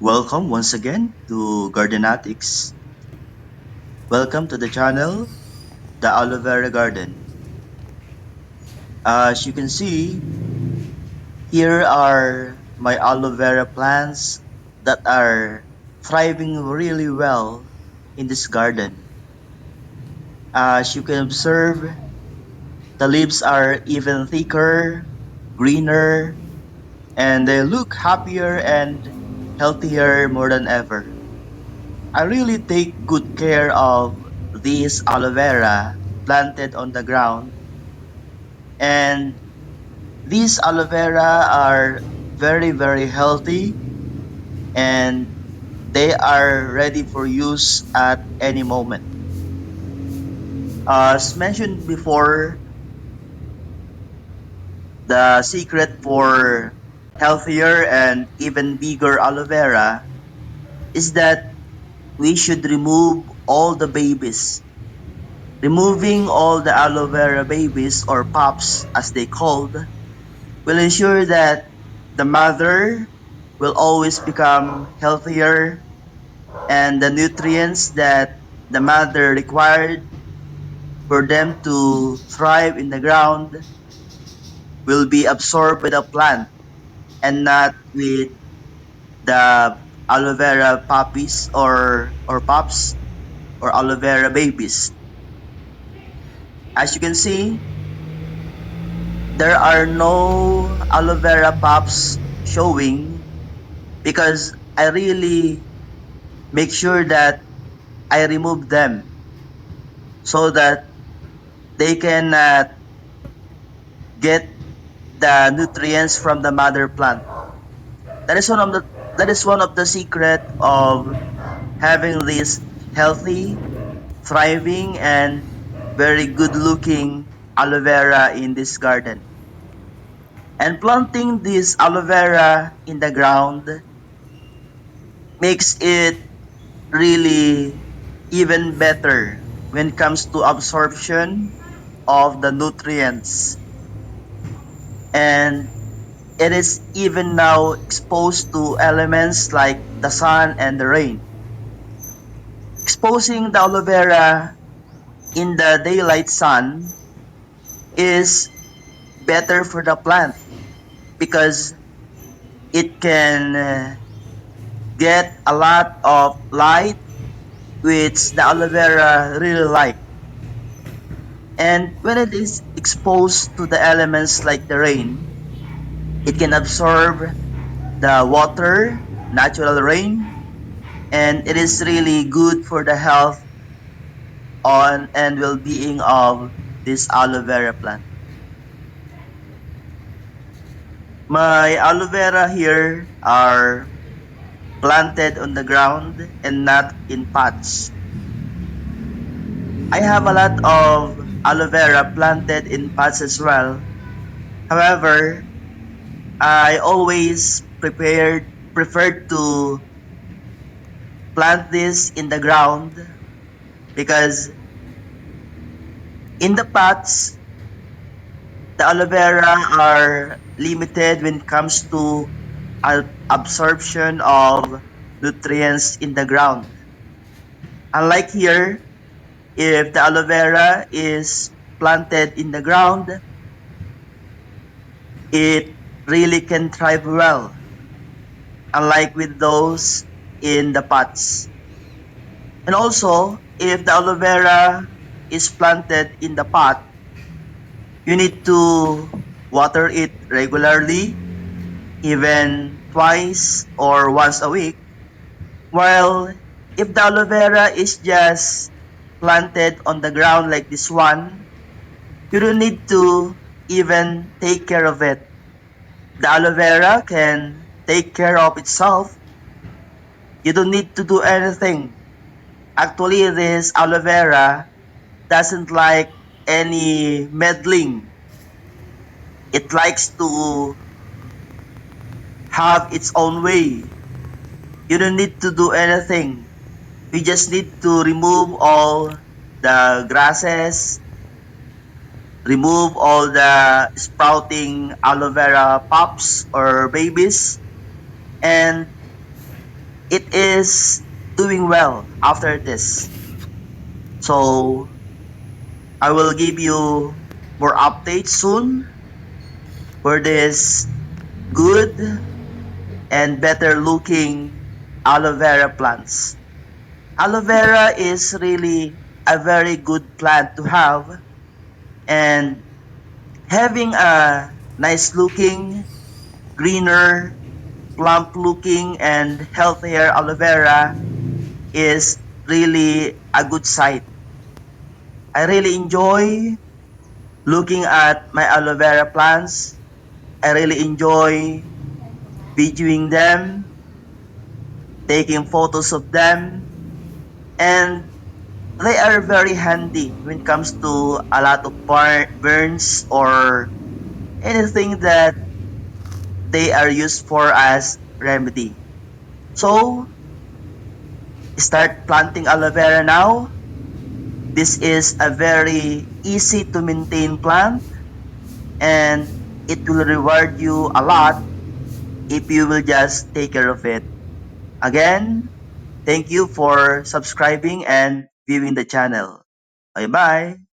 Welcome once again to Gardenatics. Welcome to the channel, the Aloe Vera Garden. As you can see, here are my aloe vera plants that are thriving really well in this garden. As you can observe, the leaves are even thicker, greener, and they look happier and healthier more than ever. I really take good care of these aloe vera planted on the ground, and these aloe vera are very healthy, and they are ready for use at any moment. As mentioned before, the secret for healthier and even bigger aloe vera is that we should remove all the babies. Removing all the aloe vera babies, or pups as they called, will ensure that the mother will always become healthier, and the nutrients that the mother required for them to thrive in the ground will be absorbed by the plant and not with the aloe vera puppies or pups or aloe vera babies. As you can see, there are no aloe vera pups showing because I really make sure that I remove them so that they can get the nutrients from the mother plant. That is one of the secret of having this healthy, thriving, and very good looking aloe vera in this garden. And planting this aloe vera in the ground makes it really even better when it comes to absorption of the nutrients, and it is even now exposed to elements like the sun and the rain. Exposing the aloe vera in the daylight sun is better for the plant because it can get a lot of light, which the aloe vera really like. And when it is exposed to the elements like the rain, it can absorb the water, natural rain, and it is really good for the health on and well-being of this aloe vera plant. My aloe vera here are planted on the ground and not in pots. I have a lot of aloe vera planted in pots as well. However, I always preferred to plant this in the ground because in the pots the aloe vera are limited when it comes to absorption of nutrients in the ground. Unlike here, if the aloe vera is planted in the ground, it really can thrive well, unlike with those in the pots. And also, if the aloe vera is planted in the pot, you need to water it regularly, even twice or once a week. While if the aloe vera is just planted on the ground like this one, you don't need to even take care of it. The aloe vera can take care of itself. You don't need to do anything. Actually, this aloe vera doesn't like any meddling. It likes to have its own way. You don't need to do anything. You just need to remove all the grasses, remove all the sprouting aloe vera pups or babies, and it is doing well after this. So I will give you more updates soon for this good and better looking aloe vera plants. Aloe vera is really a very good plant to have, and having a nice looking, greener, plump looking and healthier aloe vera is really a good sight. I really enjoy looking at my aloe vera plants. I really enjoy videoing them, taking photos of them, and they are very handy when it comes to a lot of burns or anything that they are used for as remedy. So start planting aloe vera now. This is a very easy to maintain plant, and it will reward you a lot if you will just take care of it. Again, thank you for subscribing and viewing the channel. Bye bye.